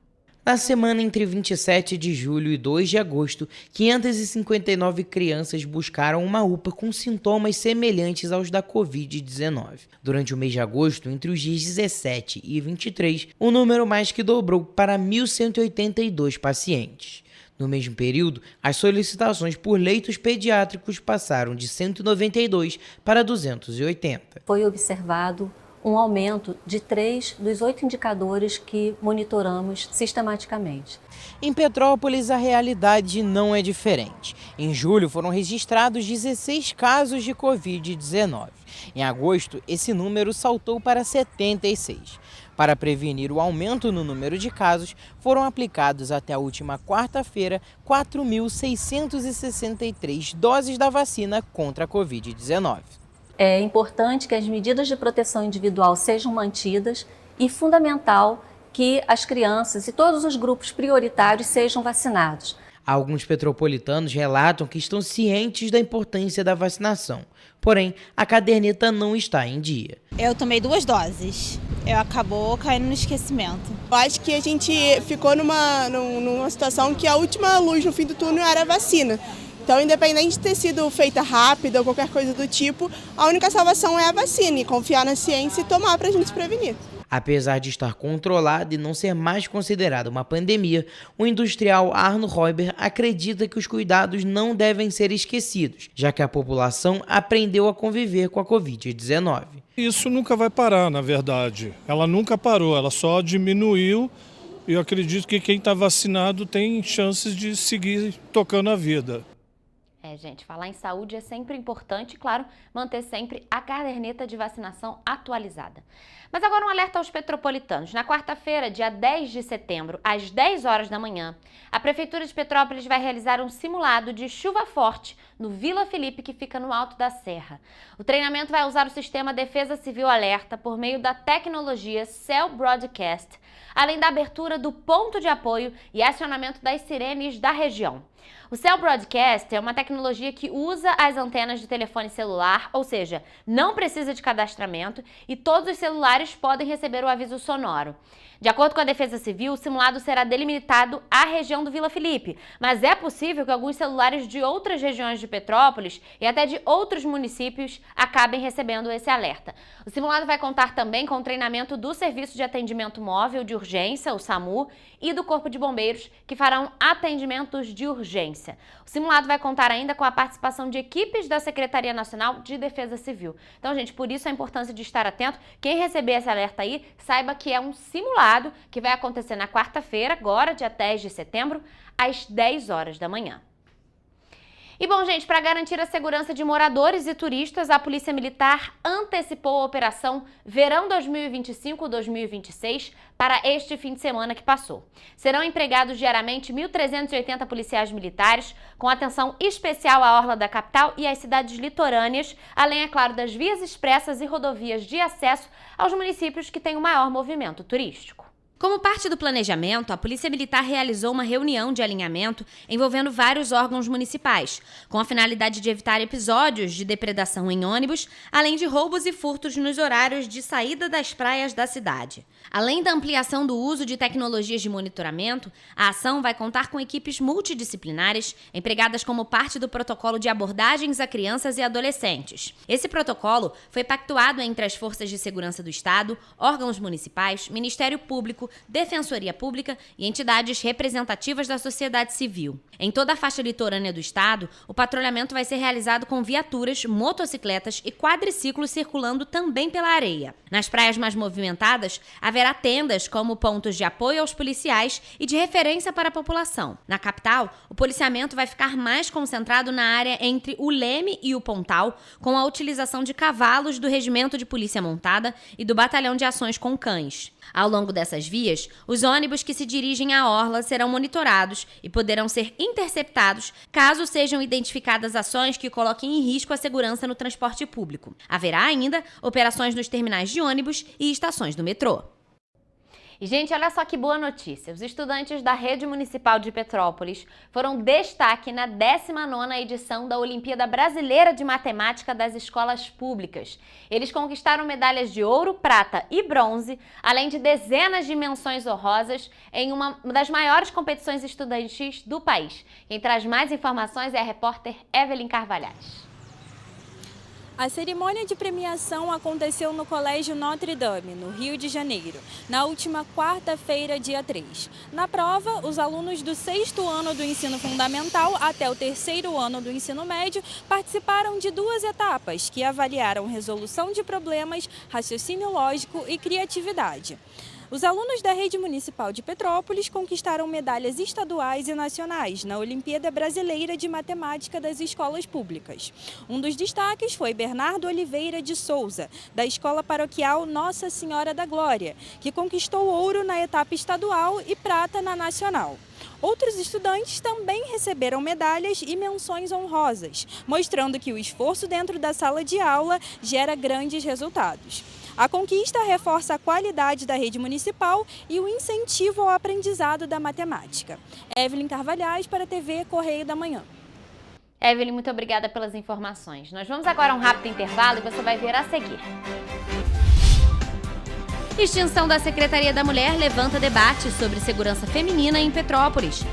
Na semana entre 27 de julho e 2 de agosto, 559 crianças buscaram uma UPA com sintomas semelhantes aos da Covid-19. Durante o mês de agosto, entre os dias 17 e 23, o número mais que dobrou para 1.182 pacientes. No mesmo período, as solicitações por leitos pediátricos passaram de 192 para 280. Foi observado um aumento de 3 dos 8 indicadores que monitoramos sistematicamente. Em Petrópolis, a realidade não é diferente. Em julho, foram registrados 16 casos de Covid-19. Em agosto, esse número saltou para 76. Para prevenir o aumento no número de casos, foram aplicados até a última quarta-feira 4.663 doses da vacina contra a Covid-19. É importante que as medidas de proteção individual sejam mantidas e fundamental que as crianças e todos os grupos prioritários sejam vacinados. Alguns petropolitanos relatam que estão cientes da importância da vacinação, porém a caderneta não está em dia. Eu tomei 2 doses, acabou caindo no esquecimento. Eu acho que a gente ficou numa situação que a última luz no fim do túnel era a vacina. Então, independente de ter sido feita rápida ou qualquer coisa do tipo, a única salvação é a vacina, e confiar na ciência e tomar para a gente se prevenir. Apesar de estar controlada e não ser mais considerada uma pandemia, o industrial Arno Reuber acredita que os cuidados não devem ser esquecidos, já que a população aprendeu a conviver com a Covid-19. Isso nunca vai parar, na verdade. Ela nunca parou, ela só diminuiu. E eu acredito que quem está vacinado tem chances de seguir tocando a vida. Gente, falar em saúde é sempre importante, claro, manter sempre a caderneta de vacinação atualizada. Mas agora um alerta aos petropolitanos. Na quarta-feira, dia 10 de setembro, às 10 horas da manhã, a Prefeitura de Petrópolis vai realizar um simulado de chuva forte no Vila Felipe, que fica no alto da serra. O treinamento vai usar o sistema Defesa Civil Alerta por meio da tecnologia Cell Broadcast, além da abertura do ponto de apoio e acionamento das sirenes da região. O Cell Broadcast é uma tecnologia que usa as antenas de telefone celular, ou seja, não precisa de cadastramento e todos os celulares podem receber o aviso sonoro. De acordo com a Defesa Civil, o simulado será delimitado à região do Vila Felipe, mas é possível que alguns celulares de outras regiões de Petrópolis e até de outros municípios acabem recebendo esse alerta. O simulado vai contar também com o treinamento do Serviço de Atendimento Móvel de Urgência, o SAMU, e do Corpo de Bombeiros, que farão atendimentos de urgência. O simulado vai contar ainda com a participação de equipes da Secretaria Nacional de Defesa Civil. Então, gente, por isso a importância de estar atento. Quem receber esse alerta aí, saiba que é um simulado que vai acontecer na quarta-feira, agora, dia 10 de setembro, às 10 horas da manhã. E bom, gente, para garantir a segurança de moradores e turistas, a Polícia Militar antecipou a Operação Verão 2025-2026 para este fim de semana que passou. Serão empregados diariamente 1.380 policiais militares, com atenção especial à orla da capital e às cidades litorâneas, além, é claro, das vias expressas e rodovias de acesso aos municípios que têm o maior movimento turístico. Como parte do planejamento, a Polícia Militar realizou uma reunião de alinhamento envolvendo vários órgãos municipais, com a finalidade de evitar episódios de depredação em ônibus, além de roubos e furtos nos horários de saída das praias da cidade. Além da ampliação do uso de tecnologias de monitoramento, a ação vai contar com equipes multidisciplinares empregadas como parte do protocolo de abordagens a crianças e adolescentes. Esse protocolo foi pactuado entre as Forças de Segurança do Estado, órgãos municipais, Ministério Público, Defensoria Pública e entidades representativas da sociedade civil. Em toda a faixa litorânea do estado, o patrulhamento vai ser realizado com viaturas, motocicletas e quadriciclos circulando também pela areia. Nas praias mais movimentadas, haverá tendas como pontos de apoio aos policiais e de referência para a população. Na capital, o policiamento vai ficar mais concentrado na área entre o Leme e o Pontal, com a utilização de cavalos do Regimento de Polícia Montada e do Batalhão de Ações com Cães. Ao longo dessas vias, vias, os ônibus que se dirigem à orla serão monitorados e poderão ser interceptados caso sejam identificadas ações que coloquem em risco a segurança no transporte público. Haverá ainda operações nos terminais de ônibus e estações do metrô. E, gente, olha só que boa notícia. Os estudantes da Rede Municipal de Petrópolis foram destaque na 19ª edição da Olimpíada Brasileira de Matemática das Escolas Públicas. Eles conquistaram medalhas de ouro, prata e bronze, além de dezenas de menções honrosas em uma das maiores competições estudantis do país. Quem traz mais informações é a repórter Evelyn Carvalhais. A cerimônia de premiação aconteceu no Colégio Notre Dame, no Rio de Janeiro, na última quarta-feira, dia 3. Na prova, os alunos do 6º ano do ensino fundamental até o 3º ano do ensino médio participaram de 2 etapas que avaliaram resolução de problemas, raciocínio lógico e criatividade. Os alunos da Rede Municipal de Petrópolis conquistaram medalhas estaduais e nacionais na Olimpíada Brasileira de Matemática das Escolas Públicas. Um dos destaques foi Bernardo Oliveira de Souza, da Escola Paroquial Nossa Senhora da Glória, que conquistou ouro na etapa estadual e prata na nacional. Outros estudantes também receberam medalhas e menções honrosas, mostrando que o esforço dentro da sala de aula gera grandes resultados. A conquista reforça a qualidade da rede municipal e o incentivo ao aprendizado da matemática. Evelyn Carvalhais para a TV Correio da Manhã. Evelyn, muito obrigada pelas informações. Nós vamos agora a um rápido intervalo e você vai ver a seguir. Extinção da Secretaria da Mulher levanta debate sobre segurança feminina em Petrópolis.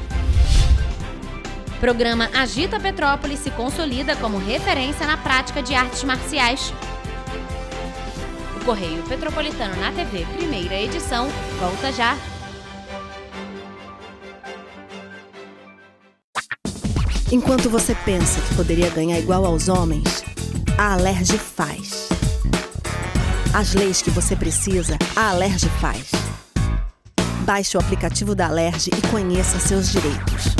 Programa Agita Petrópolis se consolida como referência na prática de artes marciais. O Correio Petropolitano na TV, primeira edição, volta já. Enquanto você pensa que poderia ganhar igual aos homens, a Alerj faz. As leis que você precisa, a Alerj faz. Baixe o aplicativo da Alerj e conheça seus direitos.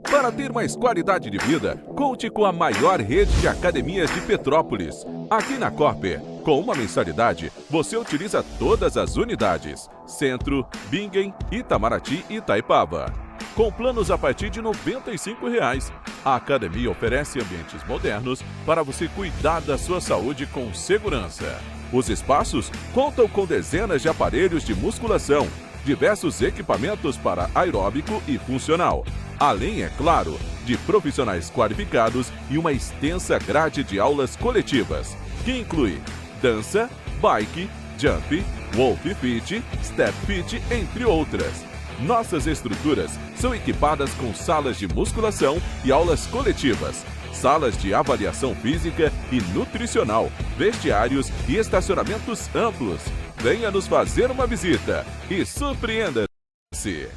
Para ter mais qualidade de vida, conte com a maior rede de academias de Petrópolis. Aqui na Corper, com uma mensalidade, você utiliza todas as unidades: Centro, Bingen, Itamaraty e Itaipava. Com planos a partir de R$ 95,00. A academia oferece ambientes modernos para você cuidar da sua saúde com segurança. Os espaços contam com dezenas de aparelhos de musculação, diversos equipamentos para aeróbico e funcional, além, é claro, de profissionais qualificados e uma extensa grade de aulas coletivas, que inclui dança, bike, jump, wolf fit, step fit, entre outras. Nossas estruturas são equipadas com salas de musculação e aulas coletivas, salas de avaliação física e nutricional, vestiários e estacionamentos amplos. Venha nos fazer uma visita e surpreenda-se!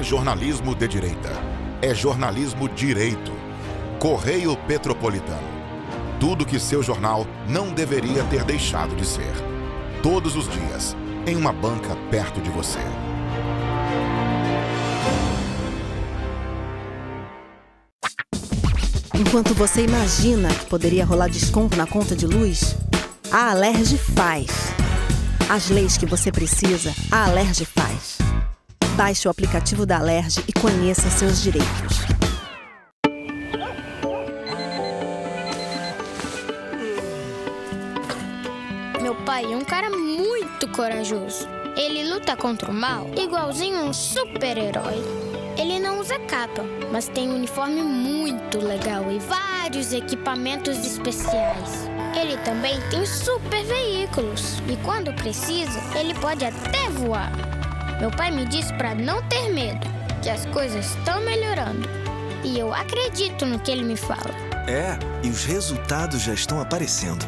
Jornalismo de direita. É jornalismo direito. Correio Petropolitano. Tudo que seu jornal não deveria ter deixado de ser. Todos os dias, em uma banca perto de você. Enquanto você imagina que poderia rolar desconto na conta de luz, a Alerj faz. As leis que você precisa, a Alerj faz. Baixe o aplicativo da Alerj e conheça seus direitos. Meu pai é um cara muito corajoso. Ele luta contra o mal igualzinho um super-herói. Ele não usa capa, mas tem um uniforme muito legal e vários equipamentos especiais. Ele também tem super veículos e quando precisa, ele pode até voar. Meu pai me disse para não ter medo, que as coisas estão melhorando. E eu acredito no que ele me fala. É, e os resultados já estão aparecendo.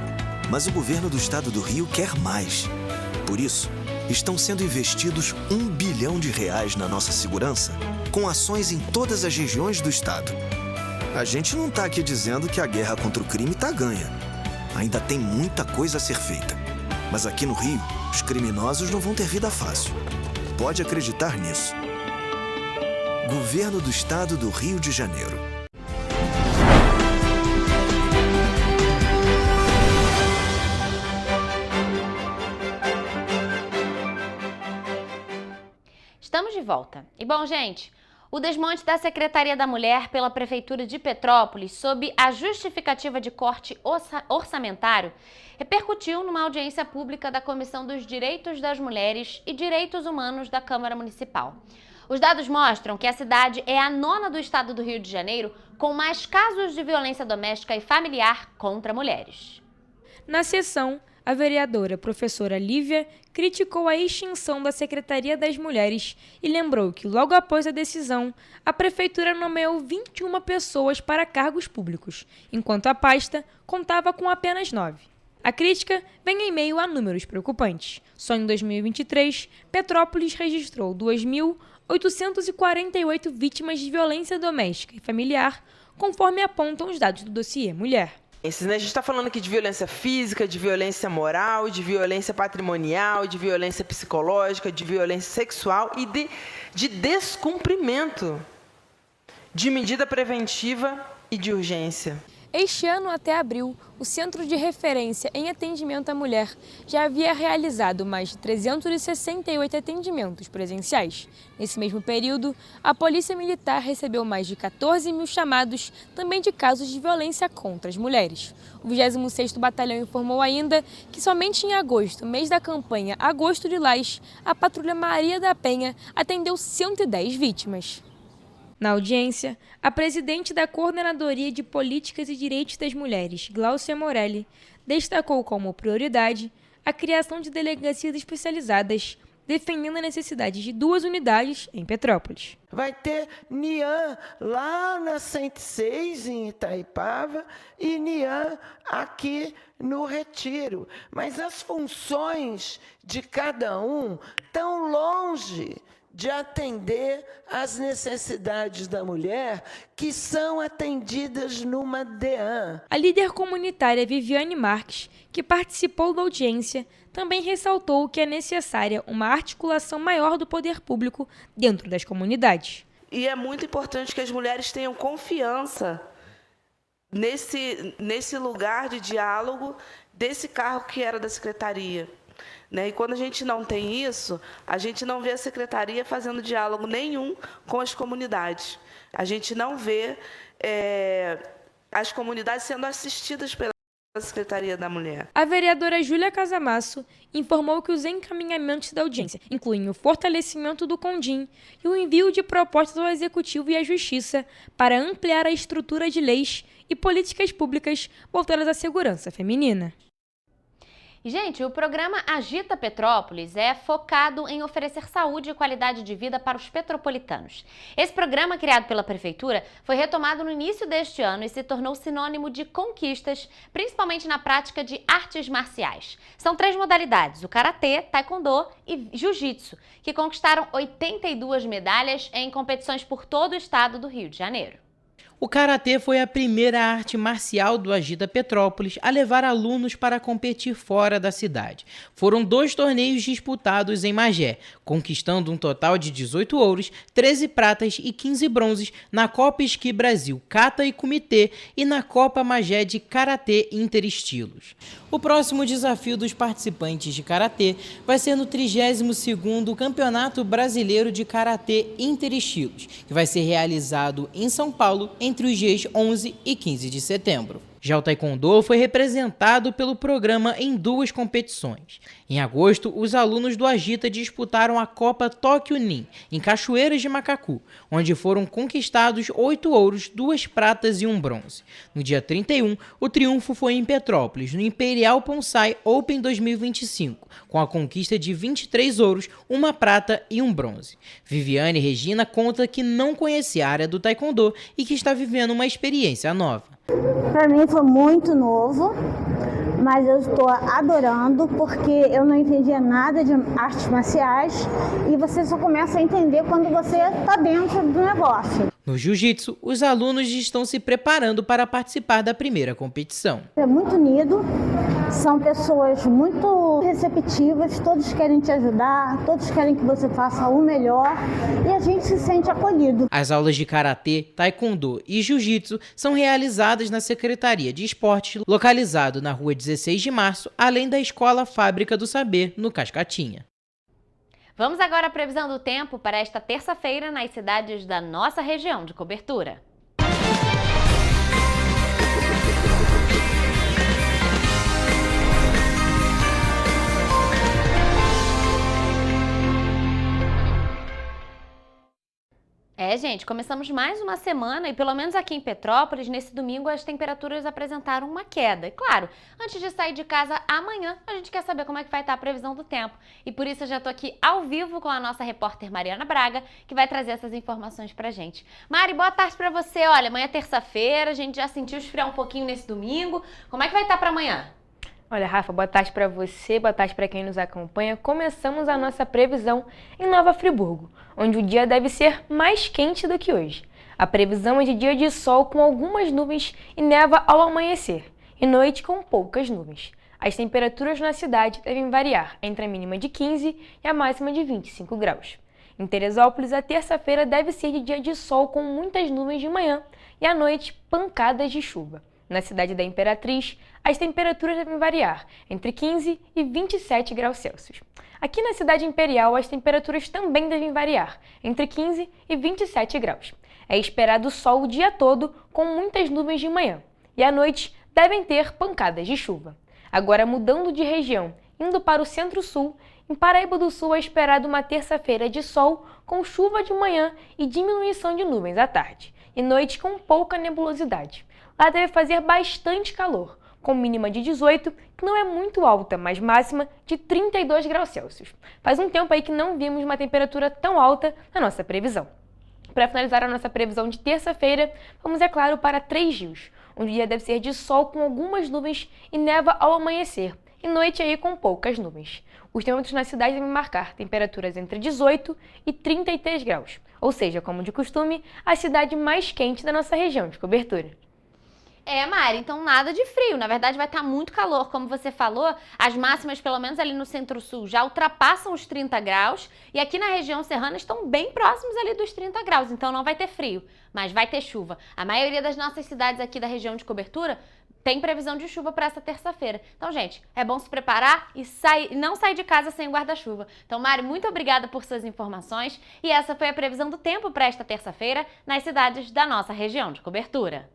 Mas o governo do estado do Rio quer mais. Por isso, estão sendo investidos R$1 bilhão na nossa segurança, com ações em todas as regiões do estado. A gente não está aqui dizendo que a guerra contra o crime está ganha. Ainda tem muita coisa a ser feita. Mas aqui no Rio, os criminosos não vão ter vida fácil. Pode acreditar nisso. Governo do Estado do Rio de Janeiro. Estamos de volta. E bom, gente, o desmonte da Secretaria da Mulher pela Prefeitura de Petrópolis, sob a justificativa de corte orçamentário, repercutiu numa audiência pública da Comissão dos Direitos das Mulheres e Direitos Humanos da Câmara Municipal. Os dados mostram que a cidade é a 9ª do estado do Rio de Janeiro com mais casos de violência doméstica e familiar contra mulheres. Na sessão, a vereadora professora Lívia criticou a extinção da Secretaria das Mulheres e lembrou que, logo após a decisão, a Prefeitura nomeou 21 pessoas para cargos públicos, enquanto a pasta contava com apenas 9. A crítica vem em meio a números preocupantes. Só em 2023, Petrópolis registrou 2.848 vítimas de violência doméstica e familiar, conforme apontam os dados do dossiê Mulher. A gente está falando aqui de violência física, de violência moral, de violência patrimonial, de violência psicológica, de violência sexual e de descumprimento de medida preventiva e de urgência. Este ano, até abril, o Centro de Referência em Atendimento à Mulher já havia realizado mais de 368 atendimentos presenciais. Nesse mesmo período, a Polícia Militar recebeu mais de 14 mil chamados, também de casos de violência contra as mulheres. O 26º Batalhão informou ainda que somente em agosto, mês da campanha Agosto Lilás, a Patrulha Maria da Penha atendeu 110 vítimas. Na audiência, a presidente da Coordenadoria de Políticas e Direitos das Mulheres, Gláucia Morelli, destacou como prioridade a criação de delegacias especializadas, defendendo a necessidade de 2 unidades em Petrópolis. Vai ter NIAN lá na 106, em Itaipava, e NIAN aqui no Retiro. Mas as funções de cada um estão longe de atender às necessidades da mulher que são atendidas numa DEAN. A líder comunitária Viviane Marques, que participou da audiência, também ressaltou que é necessária uma articulação maior do poder público dentro das comunidades. E é muito importante que as mulheres tenham confiança nesse lugar de diálogo desse cargo que era da secretaria. E quando a gente não tem isso, a gente não vê a secretaria fazendo diálogo nenhum com as comunidades. A gente não vê as comunidades sendo assistidas pela Secretaria da Mulher. A vereadora Júlia Casamasso informou que os encaminhamentos da audiência incluem o fortalecimento do CONDIM e o envio de propostas ao Executivo e à Justiça para ampliar a estrutura de leis e políticas públicas voltadas à segurança feminina. Gente, o programa Agita Petrópolis é focado em oferecer saúde e qualidade de vida para os petropolitanos. Esse programa, criado pela Prefeitura, foi retomado no início deste ano e se tornou sinônimo de conquistas, principalmente na prática de artes marciais. São 3 modalidades, o Karatê, Taekwondo e Jiu-Jitsu, que conquistaram 82 medalhas em competições por todo o estado do Rio de Janeiro. O Karatê foi a primeira arte marcial do Agita Petrópolis a levar alunos para competir fora da cidade. Foram 2 torneios disputados em Magé, conquistando um total de 18 ouros, 13 pratas e 15 bronzes na Copa Esqui Brasil Kata e Comitê e na Copa Magé de Karatê Interestilos. O próximo desafio dos participantes de Karatê vai ser no 32º Campeonato Brasileiro de Karatê Interestilos, que vai ser realizado em São Paulo entre os dias 11 e 15 de setembro. Já o taekwondo foi representado pelo programa em 2 competições. Em agosto, os alunos do Agita disputaram a Copa Tóquio Nin, em Cachoeiras de Macacu, onde foram conquistados 8 ouros, 2 pratas e 1 bronze. No dia 31, o triunfo foi em Petrópolis, no Imperial Ponsai Open 2025, com a conquista de 23 ouros, 1 prata e 1 bronze. Viviane Regina conta que não conhecia a área do taekwondo e que está vivendo uma experiência nova. Para mim foi muito novo, mas eu estou adorando porque eu não entendia nada de artes marciais e você só começa a entender quando você está dentro do negócio. No jiu-jitsu, os alunos estão se preparando para participar da primeira competição. É muito unido, são pessoas muito receptivas, todos querem te ajudar, todos querem que você faça o melhor e a gente se sente acolhido. As aulas de karatê, taekwondo e jiu-jitsu são realizadas na Secretaria de Esportes, localizado na Rua 16 de Março, além da Escola Fábrica do Saber, no Cascatinha. Vamos agora à previsão do tempo para esta terça-feira nas cidades da nossa região de cobertura. Gente, começamos mais uma semana e pelo menos aqui em Petrópolis, nesse domingo, as temperaturas apresentaram uma queda. E claro, antes de sair de casa amanhã, a gente quer saber como é que vai estar a previsão do tempo. E por isso eu já estou aqui ao vivo com a nossa repórter Mariana Braga, que vai trazer essas informações pra gente. Mari, boa tarde pra você. Olha, amanhã é terça-feira, a gente já sentiu esfriar um pouquinho nesse domingo. Como é que vai estar pra amanhã? Olha, Rafa, boa tarde para você, boa tarde para quem nos acompanha. Começamos a nossa previsão em Nova Friburgo, onde o dia deve ser mais quente do que hoje. A previsão é de dia de sol com algumas nuvens e neva ao amanhecer, e noite com poucas nuvens. As temperaturas na cidade devem variar entre a mínima de 15 e a máxima de 25 graus. Em Teresópolis, a terça-feira deve ser de dia de sol com muitas nuvens de manhã e à noite pancadas de chuva. Na cidade da Imperatriz, as temperaturas devem variar entre 15 e 27 graus Celsius. Aqui na cidade imperial, as temperaturas também devem variar entre 15 e 27 graus. É esperado sol o dia todo, com muitas nuvens de manhã, e à noite devem ter pancadas de chuva. Agora, mudando de região, indo para o centro-sul, em Paraíba do Sul é esperado uma terça-feira de sol, com chuva de manhã e diminuição de nuvens à tarde, e noite com pouca nebulosidade. Lá deve fazer bastante calor, com mínima de 18, que não é muito alta, mas máxima de 32 graus Celsius. Faz um tempo aí que não vimos uma temperatura tão alta na nossa previsão. Para finalizar a nossa previsão de terça-feira, vamos, é claro, para Três Rios, onde o dia deve ser de sol com algumas nuvens e neva ao amanhecer, e noite aí com poucas nuvens. Os termômetros na cidade devem marcar temperaturas entre 18 e 33 graus, ou seja, como de costume, a cidade mais quente da nossa região de cobertura. Mari, então nada de frio. Na verdade vai estar muito calor, como você falou. As máximas, pelo menos ali no centro-sul, já ultrapassam os 30 graus. E aqui na região serrana estão bem próximos ali dos 30 graus. Então não vai ter frio, mas vai ter chuva. A maioria das nossas cidades aqui da região de cobertura tem previsão de chuva para essa terça-feira. Então, gente, é bom se preparar e não sair de casa sem guarda-chuva. Então, Mari, muito obrigada por suas informações. E essa foi a previsão do tempo para esta terça-feira nas cidades da nossa região de cobertura.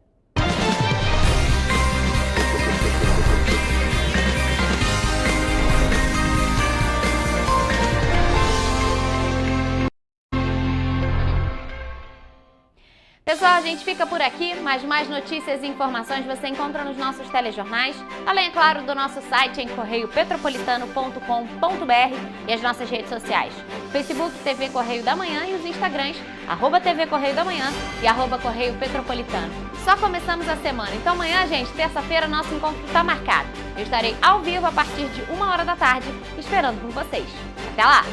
Pessoal, a gente fica por aqui, mas mais notícias e informações você encontra nos nossos telejornais, além, é claro, do nosso site em correiopetropolitano.com.br e as nossas redes sociais, Facebook TV Correio da Manhã e os Instagrams, @TV Correio da Manhã e @Correio Petropolitano. Só começamos a semana, então amanhã, gente, terça-feira, nosso encontro está marcado. Eu estarei ao vivo a partir de 1h da tarde, esperando por vocês. Até lá!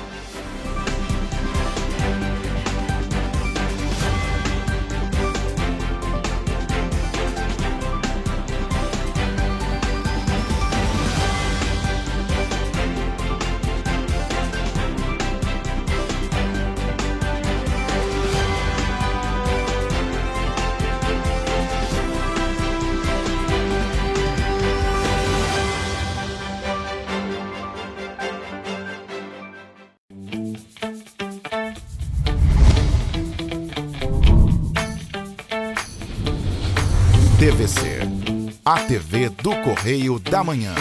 TVC A TV do Correio da Manhã.